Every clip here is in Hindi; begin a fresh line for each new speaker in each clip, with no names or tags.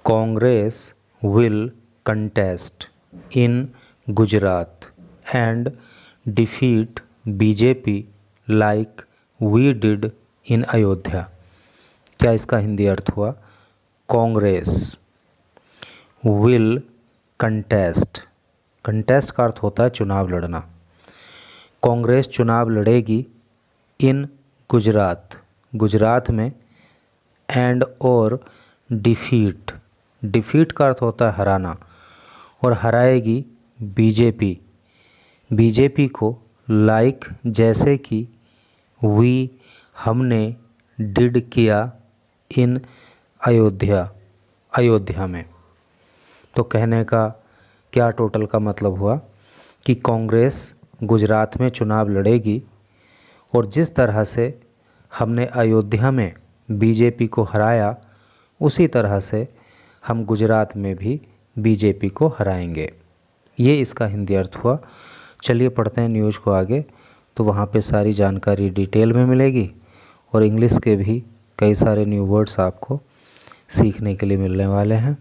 Congress will contest in Gujarat and defeat BJP like we did in Ayodhya. क्या इसका हिंदी अर्थ हुआ? कांग्रेस विल कंटेस्ट, कंटेस्ट का अर्थ होता है चुनाव लड़ना। कांग्रेस चुनाव लड़ेगी इन गुजरात, गुजरात में, एंड और डिफीट, डिफीट का अर्थ होता है हराना, और हराएगी बीजेपी, बीजेपी को, लाइक जैसे कि, वी हमने, डिड किया, इन अयोध्या, अयोध्या में। तो कहने का क्या टोटल का मतलब हुआ कि कांग्रेस गुजरात में चुनाव लड़ेगी और जिस तरह से हमने अयोध्या में बीजेपी को हराया उसी तरह से हम गुजरात में भी बीजेपी को हराएंगे। ये इसका हिंदी अर्थ हुआ। चलिए पढ़ते हैं न्यूज़ को आगे, तो वहाँ पे सारी जानकारी डिटेल में मिलेगी और इंग्लिश के भी कई सारे न्यू वर्ड्स आपको सीखने के लिए मिलने वाले हैं।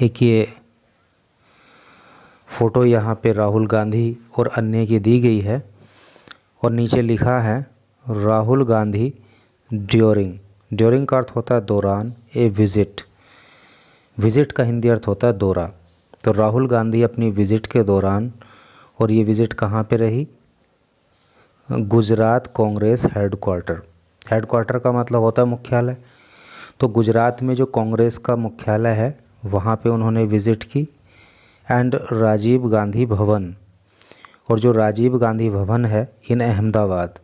एक ये फ़ोटो यहाँ पे राहुल गांधी और अन्य की दी गई है और नीचे लिखा है राहुल गांधी ड्यूरिंग, ड्यूरिंग का अर्थ होता है दौरान, ए विज़िट, विज़िट का हिंदी अर्थ होता है दौरा। तो राहुल गांधी अपनी विज़िट के दौरान, और ये विज़िट कहाँ पे रही? गुजरात कांग्रेस हेडक्वार्टर, हेडक्वार्टर का मतलब होता है मुख्यालय। तो गुजरात में जो कांग्रेस का मुख्यालय है वहाँ पे उन्होंने विज़िट की, एंड राजीव गांधी भवन, और जो राजीव गांधी भवन है इन अहमदाबाद,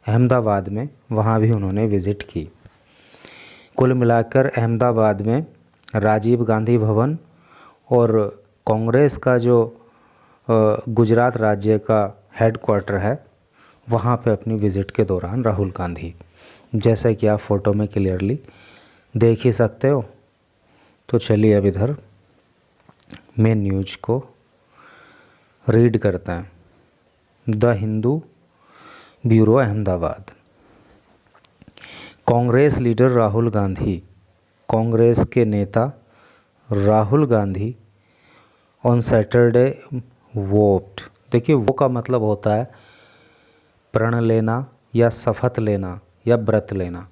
अहमदाबाद में, वहाँ भी उन्होंने विज़िट की। कुल मिलाकर अहमदाबाद में राजीव गांधी भवन और कांग्रेस का जो गुजरात राज्य का हेडक्वार्टर है वहाँ पे अपनी विज़िट के दौरान राहुल गांधी, जैसा कि आप फ़ोटो में क्लियरली देख ही सकते हो। तो चलिए अब इधर मेन न्यूज को रीड करते हैं। The Hindu bureau Ahmedabad. Congress leader Rahul Gandhi, Congress के नेता Rahul Gandhi on Saturday vote, देखिए वो का मतलब होता है प्रण लेना या शपथ लेना या व्रत लेना।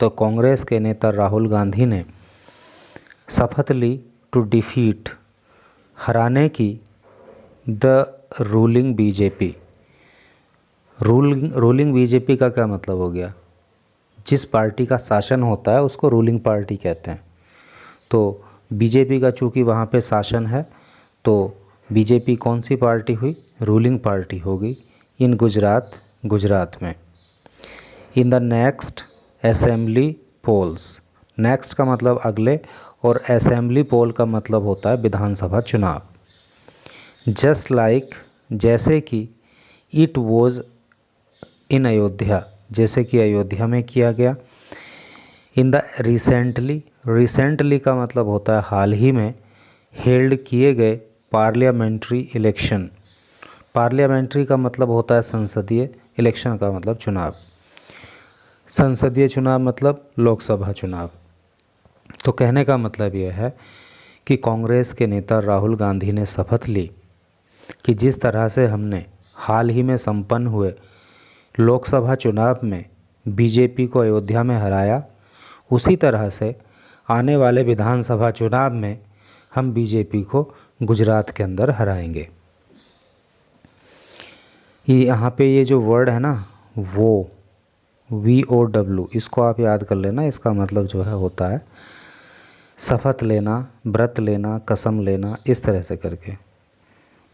तो कांग्रेस के नेता राहुल गांधी ने शपथ ली टू डिफीट, हराने की, the ruling BJP, ruling BJP का क्या मतलब हो गया? जिस पार्टी का शासन होता है उसको रूलिंग पार्टी कहते हैं। तो बीजेपी का चूँकि वहाँ पे शासन है तो बीजेपी कौन सी पार्टी हुई? रूलिंग पार्टी होगी इन गुजरात, गुजरात में। In the next assembly polls, next का मतलब अगले और असेंबली पोल का मतलब होता है विधानसभा चुनाव। जस्ट लाइक, जैसे कि, इट वॉज इन अयोध्या, जैसे कि अयोध्या में किया गया। इन द रिसेंटली, रिसेंटली का मतलब होता है हाल ही में, हेल्ड किए गए पार्लियामेंट्री इलेक्शन, पार्लियामेंट्री का मतलब होता है संसदीय, इलेक्शन का मतलब चुनाव, संसदीय चुनाव मतलब लोकसभा चुनाव। तो कहने का मतलब यह है कि कांग्रेस के नेता राहुल गांधी ने शपथ ली कि जिस तरह से हमने हाल ही में संपन्न हुए लोकसभा चुनाव में बीजेपी को अयोध्या में हराया, उसी तरह से आने वाले विधानसभा चुनाव में हम बीजेपी को गुजरात के अंदर हराएंगे। ये यहाँ पे ये जो वर्ड है ना वो, VOW, इसको आप याद कर लेना। इसका मतलब जो है होता है शपथ लेना, व्रत लेना, कसम लेना, इस तरह से करके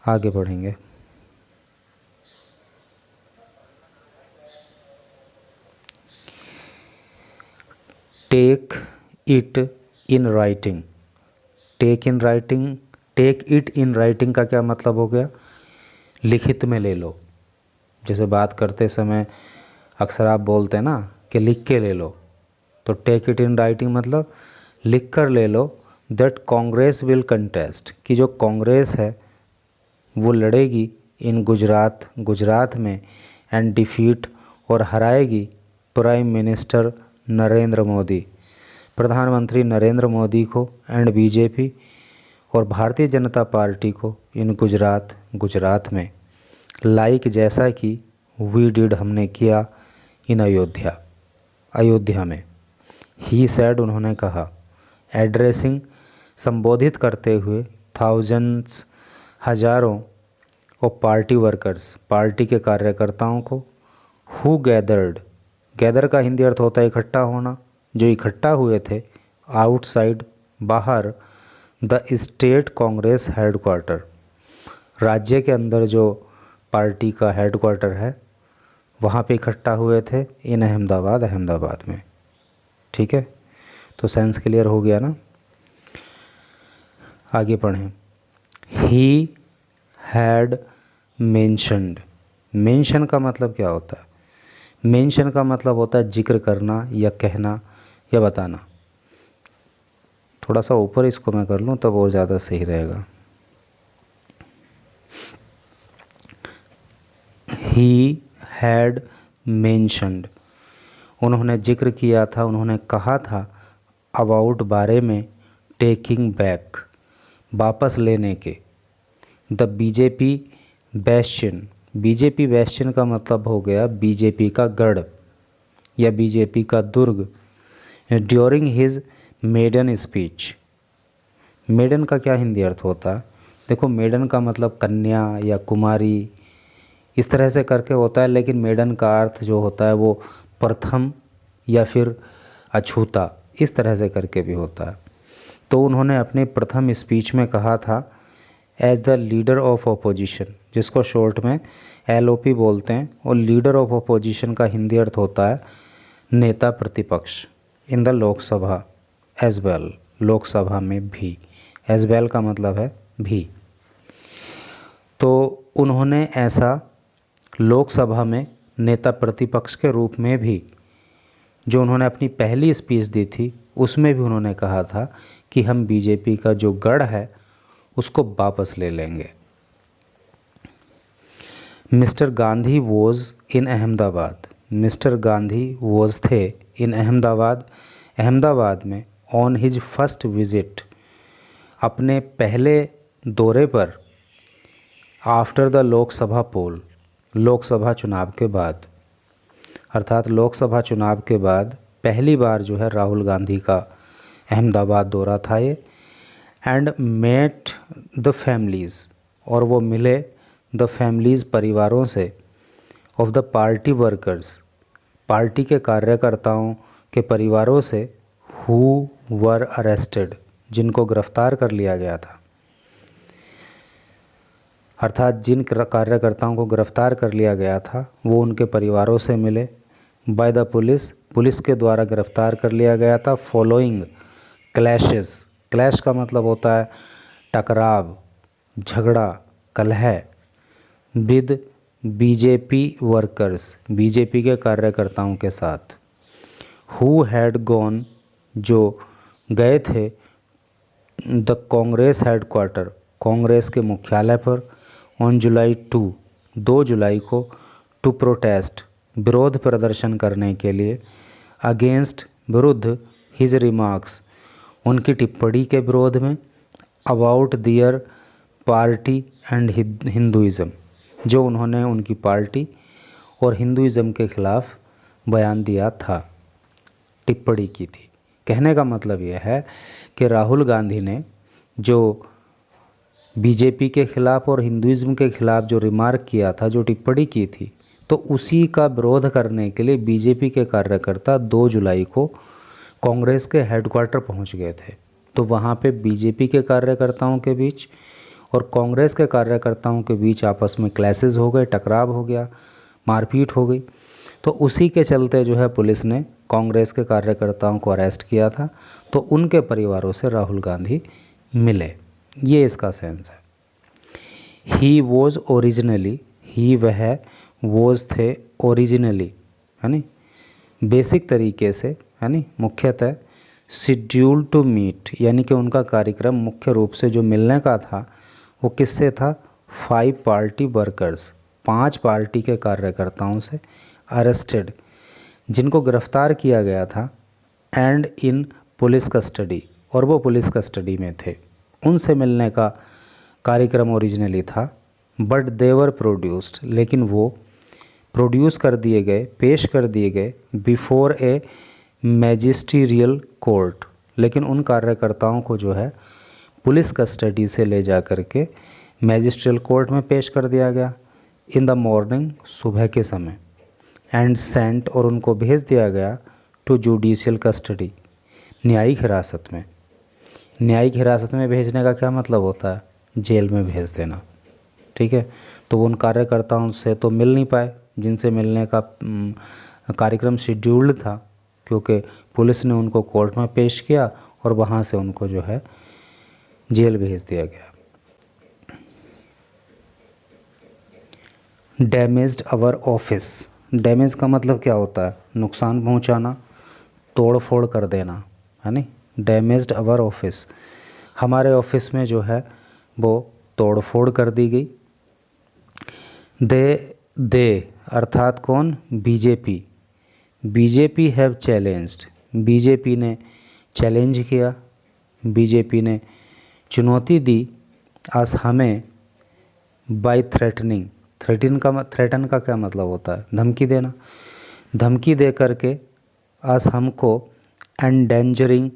आगे बढ़ेंगे। Take it in writing, take in writing, take it in writing का क्या मतलब हो गया? लिखित में ले लो। जैसे बात करते समय अक्सर आप बोलते हैं ना कि लिख के ले लो, तो टेक इट इन राइटिंग मतलब लिख कर ले लो। दैट कांग्रेस विल कंटेस्ट, कि जो कांग्रेस है वो लड़ेगी इन गुजरात, गुजरात में, एंड डिफीट, और हराएगी प्राइम मिनिस्टर नरेंद्र मोदी, प्रधानमंत्री नरेंद्र मोदी को एंड बीजेपी और भारतीय जनता पार्टी को इन गुजरात में लाइक जैसा कि वी डिड हमने किया इन अयोध्या में। ही सैड उन्होंने कहा, एड्रेसिंग संबोधित करते हुए थाउजेंड्स हजारों ऑफ पार्टी वर्कर्स पार्टी के कार्यकर्ताओं को, हु गैदर का हिंदी अर्थ होता है इकट्ठा होना, जो इकट्ठा हुए थे आउटसाइड बाहर द स्टेट कांग्रेस हेडक्वार्टर, राज्य के अंदर जो पार्टी का हेडक्वार्टर है वहाँ पे इकट्ठा हुए थे इन अहमदाबाद में। ठीक है, तो सेंस क्लियर हो गया ना। आगे पढ़ें। ही हैड मेंशन्ड, मेंशन का मतलब क्या होता है? मेंशन का मतलब होता है जिक्र करना या कहना या बताना। थोड़ा सा ऊपर इसको मैं कर लूँ तब और ज़्यादा सही रहेगा। ही हैड मेंशन्ड, उन्होंने जिक्र किया था, उन्होंने कहा था, अबाउट बारे में, टेकिंग बैक वापस लेने के, the BJP bastion, BJP bastion का मतलब हो गया बीजेपी का गढ़ या बीजेपी का दुर्ग। During his maiden speech, maiden का क्या हिंदी अर्थ होता है? देखो मेडन का मतलब कन्या या कुमारी इस तरह से करके होता है, लेकिन मेडन का अर्थ जो होता है वो प्रथम या फिर अछूता इस तरह से करके भी होता है। तो उन्होंने अपने प्रथम स्पीच में कहा था, as the leader of opposition, जिसको शॉर्ट में LOP बोलते हैं, और लीडर ऑफ अपोजिशन का हिंदी अर्थ होता है नेता प्रतिपक्ष, in the Lok Sabha as well, Lok Sabha में भी, एज वेल का मतलब है भी। तो उन्होंने ऐसा लोकसभा में नेता प्रतिपक्ष के रूप में भी, जो उन्होंने अपनी पहली स्पीच दी थी उसमें भी उन्होंने कहा था कि हम बीजेपी का जो गढ़ है उसको वापस ले लेंगे। Mister Gandhi was in Ahmedabad, mister Gandhi was थे इन अहमदाबाद, अहमदाबाद में, ऑन हिज फर्स्ट विजिट, अपने पहले दौरे पर, आफ्टर द लोकसभा पोल, लोकसभा चुनाव के बाद, अर्थात लोकसभा चुनाव के बाद पहली बार जो है राहुल गांधी का अहमदाबाद दौरा था ये। एंड मेट द फैमिलीज़, और वो मिले द फैमिलीज़ परिवारों से, of the party workers, party के कार्यकर्ताओं के परिवारों से, हु वर अरेस्टेड, जिनको गिरफ्तार कर लिया गया था, अर्थात जिन कार्यकर्ताओं को गिरफ्तार कर लिया गया था वो उनके परिवारों से मिले। बाय द पुलिस, पुलिस के द्वारा गिरफ्तार कर लिया गया था। फॉलोइंग क्लैशेस, क्लैश का मतलब होता है टकराव, झगड़ा, कलह, विद बीजेपी वर्कर्स, बीजेपी के कार्यकर्ताओं के साथ। हु हैड गॉन, जो गए थे, द कांग्रेस हेडक्वार्टर, कांग्रेस के मुख्यालय पर, ऑन जुलाई 2 जुलाई को, टू प्रोटेस्ट, विरोध प्रदर्शन करने के लिए, अगेंस्ट, विरुद्ध, हिज रिमार्क्स, उनकी टिप्पणी के विरोध में, about their party and Hinduism, जो उन्होंने उनकी पार्टी और हिंदुइज़्म के खिलाफ बयान दिया था, टिप्पणी की थी। कहने का मतलब यह है कि राहुल गांधी ने जो बीजेपी के खिलाफ और हिंदुइज़्म के खिलाफ जो रिमार्क किया था, जो टिप्पणी की थी, तो उसी का विरोध करने के लिए बीजेपी के कार्यकर्ता 2 जुलाई को कांग्रेस के हेडक्वार्टर पहुंच गए थे। तो वहां पे बीजेपी के कार्यकर्ताओं के बीच और कांग्रेस के कार्यकर्ताओं के बीच आपस में क्लैशेस हो गए, टकराव हो गया, मारपीट हो गई। तो उसी के चलते जो है पुलिस ने कांग्रेस के कार्यकर्ताओं को अरेस्ट किया था। तो उनके परिवारों से राहुल गांधी मिले, ये इसका सेंस है। ही वॉज ओरिजिनली, ही वह, वॉज थे, ओरिजिनली है नी, बेसिक तरीके से है नी, मुख्यतः, शेड्यूल टू मीट, यानी कि उनका कार्यक्रम मुख्य रूप से जो मिलने का था वो किससे था? 5 पार्टी वर्कर्स, 5 पार्टी के कार्यकर्ताओं से, अरेस्टेड, जिनको गिरफ्तार किया गया था, एंड इन पुलिस कस्टडी, और वो पुलिस कस्टडी में थे। उनसे मिलने का कार्यक्रम ओरिजिनली था, बट देवर प्रोड्यूस्ड, लेकिन वो प्रोड्यूस कर दिए गए, पेश कर दिए गए बिफोर ए मैजिस्ट्रियल कोर्ट, लेकिन उन कार्यकर्ताओं को जो है पुलिस कस्टडी से ले जा कर के मैजिस्ट्रियल कोर्ट में पेश कर दिया गया इन द मॉर्निंग, सुबह के समय, एंड सेंट, और उनको भेज दिया गया टू जुडिशियल कस्टडी, न्यायिक हिरासत में। न्यायिक हिरासत में भेजने का क्या मतलब होता है? जेल में भेज देना, ठीक है। तो वो उन कार्यकर्ताओं से तो मिल नहीं पाए जिनसे मिलने का कार्यक्रम शेड्यूल्ड था, क्योंकि पुलिस ने उनको कोर्ट में पेश किया और वहाँ से उनको जो है जेल भेज दिया गया। डैमेज्ड आवर ऑफिस, डैमेज का मतलब क्या होता है? नुकसान पहुँचाना, तोड़ फोड़ कर देना, है नहीं। डैमेज्ड आवर ऑफिस, हमारे ऑफिस में जो है वो तोड़ फोड़ कर दी गई। दे अर्थात कौन? BJP. BJP have challenged, BJP ने चैलेंज किया, बीजेपी ने चुनौती दी आज हमें बाय थ्रेटनिंग। थ्रेटन का क्या मतलब होता है? धमकी देना। धमकी दे करके आज हमको डैमेजिंग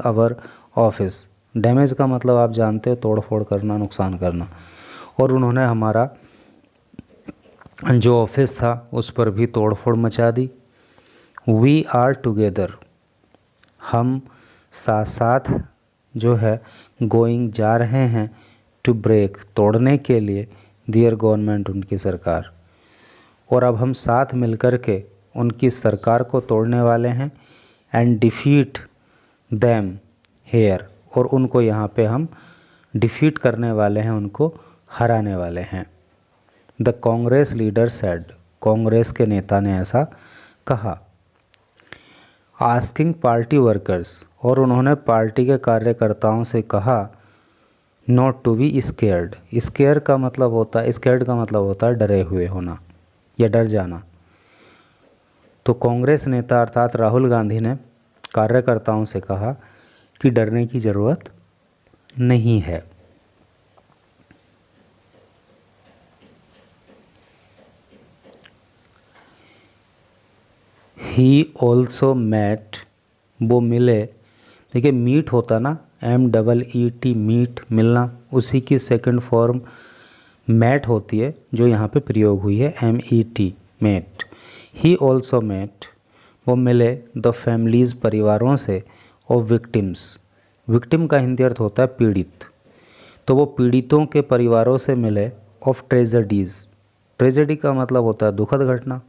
आवर ऑफिस। डैमेज का मतलब आप जानते हो, तोड़ फोड़ करना, नुकसान करना। और उन्होंने हमारा जो ऑफिस था उस पर भी तोड़ फोड़ मचा दी। वी आर टुगेदर, हम साथ साथ जो है गोइंग, जा रहे हैं, टू ब्रेक, तोड़ने के लिए, दियर गवर्नमेंट, उनकी सरकार। और अब हम साथ मिलकर के उनकी सरकार को तोड़ने वाले हैं, एंड डिफीट दैम हेयर, और उनको यहाँ पे हम डिफीट करने वाले हैं, उनको हराने वाले हैं। The Congress leader said, Congress के नेता ने ऐसा कहा। आस्किंग पार्टी वर्कर्स, और उन्होंने पार्टी के कार्यकर्ताओं से कहा, not to be scared. Scare का मतलब होता है, स्केयर्ड का मतलब होता है डरे हुए होना या डर जाना। तो कांग्रेस नेता अर्थात राहुल गांधी ने कार्यकर्ताओं से कहा कि डरने की ज़रूरत नहीं है। ही ऑल्सो मैट, वो मिले। देखिए मीट होता ना, MEET, मीट, मिलना, उसी की सेकंड फॉर्म मैट होती है जो यहाँ पे प्रयोग हुई है, MET, met. He also met, वो मिले द फैमिलीज़, परिवारों से, ऑफ विक्टिम्स। विक्टिम का हिंदी अर्थ होता है पीड़ित, तो वो पीड़ितों के परिवारों से मिले। ऑफ ट्रेजेडीज़, ट्रेजेडी का मतलब होता है दुखद घटना।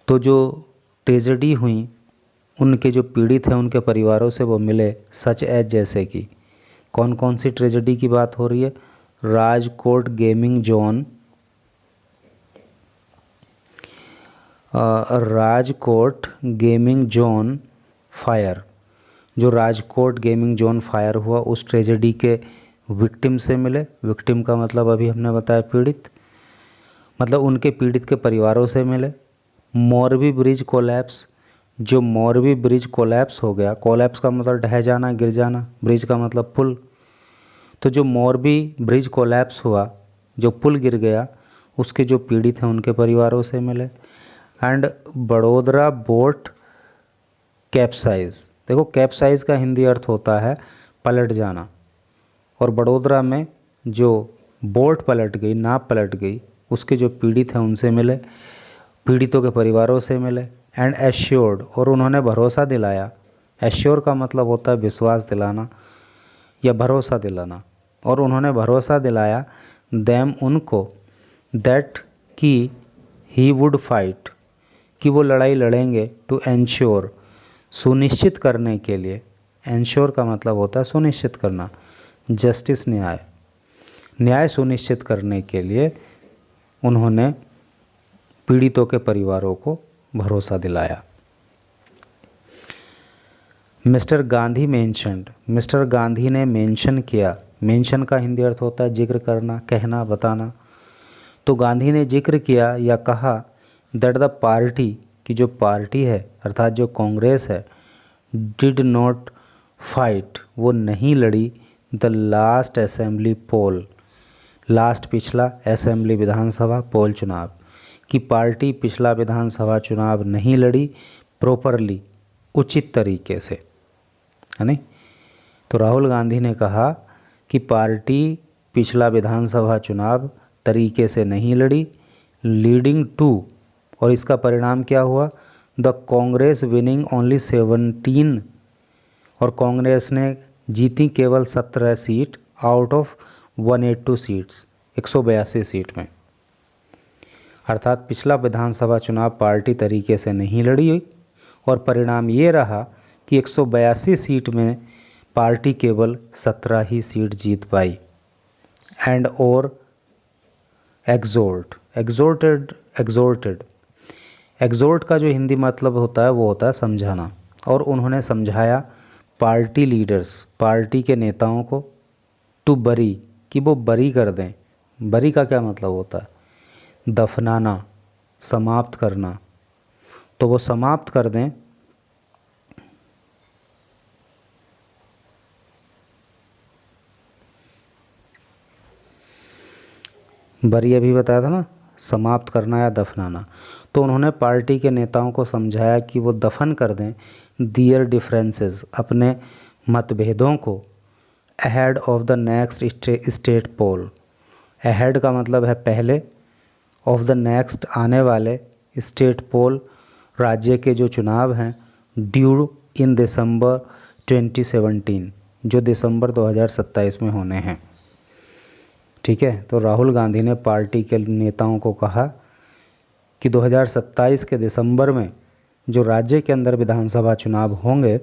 तो जो ट्रेजेडी हुई उनके जो पीड़ित हैं उनके परिवारों से वो मिले। सच एज, जैसे कि कौन कौन सी ट्रेजेडी की बात हो रही है? Rajkot gaming zone, Rajkot gaming zone fire, जो राजकोट गेमिंग जोन फायर हुआ उस ट्रेजेडी के विक्टिम से मिले। विक्टिम का मतलब अभी हमने बताया पीड़ित, मतलब उनके पीड़ित के परिवारों से मिले। मोरबी ब्रिज कोलैप्स, जो मोरबी ब्रिज कोलैप्स हो गया, कोलैप्स का मतलब ढह जाना, गिर जाना, ब्रिज का मतलब पुल। तो जो मोरबी ब्रिज कोलैप्स हुआ, जो पुल गिर गया, उसके जो पीड़ित हैं उनके परिवारों से मिले। एंड बड़ोदरा बोट कैप्साइज, देखो कैप्साइज का हिंदी अर्थ होता है पलट जाना, और बड़ोदरा में जो बोट पलट गई, नाव पलट गई, उसके जो पीड़ित हैं उनसे मिले, पीड़ितों के परिवारों से मिले। एंड एश्योर्ड, और उन्होंने भरोसा दिलाया। एश्योर का मतलब होता है विश्वास दिलाना या भरोसा दिलाना, और उन्होंने भरोसा दिलाया देम, उनको, दैट, कि ही वुड फाइट, कि वो लड़ाई लड़ेंगे, टू एंश्योर, सुनिश्चित करने के लिए। एंश्योर का मतलब होता है सुनिश्चित करना, जस्टिस, न्याय, न्याय सुनिश्चित करने के लिए उन्होंने पीड़ितों के परिवारों को भरोसा दिलाया। Mister Gandhi mentioned, mister Gandhi ने मेंशन किया। मेंशन का हिंदी अर्थ होता है जिक्र करना, कहना, बताना। तो गांधी ने जिक्र किया या कहा दैट द पार्टी, कि जो पार्टी है अर्थात जो कांग्रेस है डिड नॉट फाइट, वो नहीं लड़ी the last assembly poll, last पिछला असेंबली विधानसभा पोल चुनाव, कि पार्टी पिछला विधानसभा चुनाव नहीं लड़ी प्रॉपरली, उचित तरीके से, है नहीं। तो राहुल गांधी ने कहा कि पार्टी पिछला विधानसभा चुनाव तरीके से नहीं लड़ी, लीडिंग टू, और इसका परिणाम क्या हुआ, द कांग्रेस विनिंग ओनली 17, और कांग्रेस ने जीती केवल 17 seat out of 182 seats, 182 seat में। अर्थात पिछला विधानसभा चुनाव पार्टी तरीके से नहीं लड़ी और परिणाम ये रहा कि 182 सीट में पार्टी केवल 17 ही सीट जीत पाई। एंड और एग्जोर्ट का जो हिंदी मतलब होता है वो होता है समझाना, और उन्होंने समझाया पार्टी लीडर्स, पार्टी के नेताओं को, टू बरी, कि वो बरी कर दें। बरी का क्या मतलब होता है, दफनाना, समाप्त करना, तो वो समाप्त कर दें बरी अभी बताया था ना, समाप्त करना या दफनाना। तो उन्होंने पार्टी के नेताओं को समझाया कि वो दफन कर दें दियर डिफरेंसेस, अपने मतभेदों को, ahead of the next state poll. Ahead का मतलब है पहले, ऑफ द नेक्स्ट आने वाले, स्टेट पोल राज्य के जो चुनाव हैं, ड्यू इन दिसंबर 2017, जो दिसंबर 2027 में होने हैं। ठीक है, तो राहुल गांधी ने पार्टी के नेताओं को कहा कि 2027 के दिसंबर में जो राज्य के अंदर विधानसभा चुनाव होंगे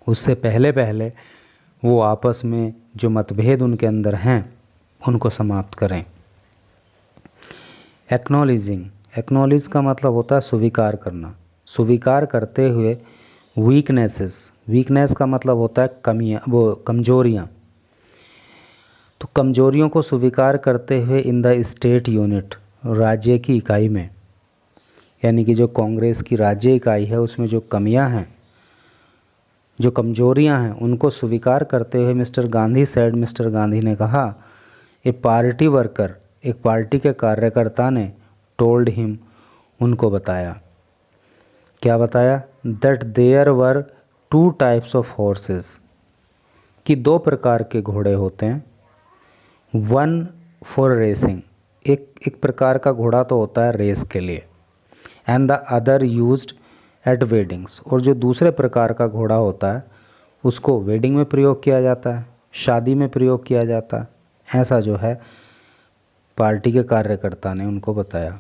उससे पहले पहले वो आपस में जो मतभेद उनके अंदर हैं उनको समाप्त करें। एक्नॉलेज का मतलब होता है स्वीकार करना, स्वीकार करते हुए वीकनेस का मतलब होता है कमियां, वो कमजोरियां, तो कमजोरियों को स्वीकार करते हुए इन द स्टेट यूनिट, राज्य की इकाई में, यानी कि जो कांग्रेस की राज्य इकाई है उसमें जो कमियां हैं, जो कमजोरियां हैं, उनको स्वीकार करते हुए मिस्टर गांधी ने कहा, ए पार्टी वर्कर, एक पार्टी के कार्यकर्ता ने टोल्ड हिम, उनको बताया, क्या बताया, that there were 2 types of horses, कि 2 प्रकार के घोड़े होते हैं, 1 फॉर रेसिंग, एक प्रकार का घोड़ा तो होता है रेस के लिए, and the other used eight weddings, और जो दूसरे प्रकार का घोड़ा होता है उसको वेडिंग में प्रयोग किया जाता है, शादी में प्रयोग किया जाता है। ऐसा जो है पार्टी के कार्यकर्ता ने उनको बताया।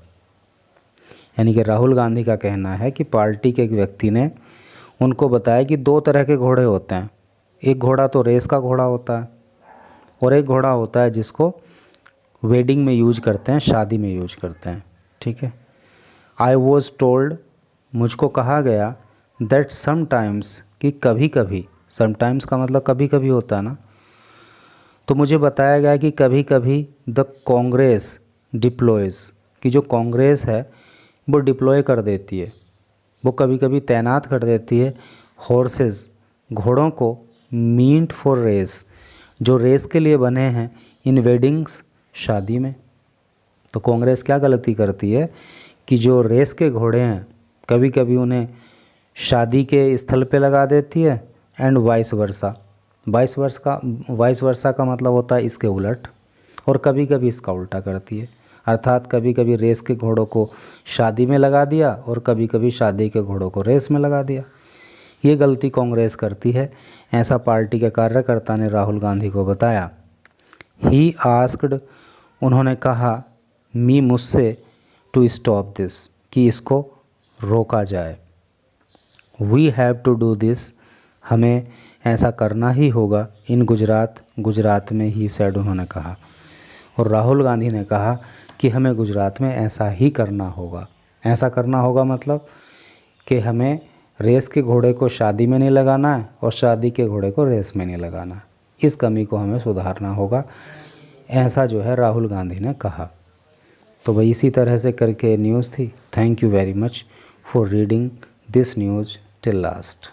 यानी कि राहुल गांधी का कहना है कि पार्टी के एक व्यक्ति ने उनको बताया कि 2 तरह के घोड़े होते हैं, एक घोड़ा तो रेस का घोड़ा होता है और एक घोड़ा होता है जिसको वेडिंग में यूज करते हैं, शादी में यूज करते हैं। ठीक है, आई वॉज टोल्ड, मुझको कहा गया, दैट समटाइम्स, कि कभी कभी, समटाइम्स का मतलब कभी कभी होता है ना, तो मुझे बताया गया कि कभी कभी द कांग्रेस डिप्लॉयज़, कि जो कांग्रेस है वो डिप्लॉय कर देती है, वो कभी कभी तैनात कर देती है हॉर्सेस, घोड़ों को, मींट फॉर रेस, जो रेस के लिए बने हैं, इन वेडिंग्स, शादी में। तो कांग्रेस क्या गलती करती है कि जो रेस के घोड़े हैं कभी कभी उन्हें शादी के स्थल पे लगा देती है, एंड वाइस वर्सा का मतलब होता है इसके उलट, और कभी कभी इसका उल्टा करती है, अर्थात कभी कभी रेस के घोड़ों को शादी में लगा दिया और कभी कभी शादी के घोड़ों को रेस में लगा दिया। ये गलती कांग्रेस करती है, ऐसा पार्टी के कार्यकर्ता ने राहुल गांधी को बताया। ही आस्क्ड, उन्होंने कहा, मी, मुझसे, टू स्टॉप दिस, कि इसको रोका जाए। We have to do this, हमें ऐसा करना ही होगा, इन गुजरात में ही सेड, उन्होंने कहा। और राहुल गांधी ने कहा कि हमें गुजरात में ऐसा ही करना होगा। ऐसा करना होगा मतलब कि हमें रेस के घोड़े को शादी में नहीं लगाना है और शादी के घोड़े को रेस में नहीं लगाना, इस कमी को हमें सुधारना होगा, ऐसा जो है राहुल गांधी ने कहा। तो भाई इसी तरह से करके न्यूज़ थी। Thank you very much for reading this news till last.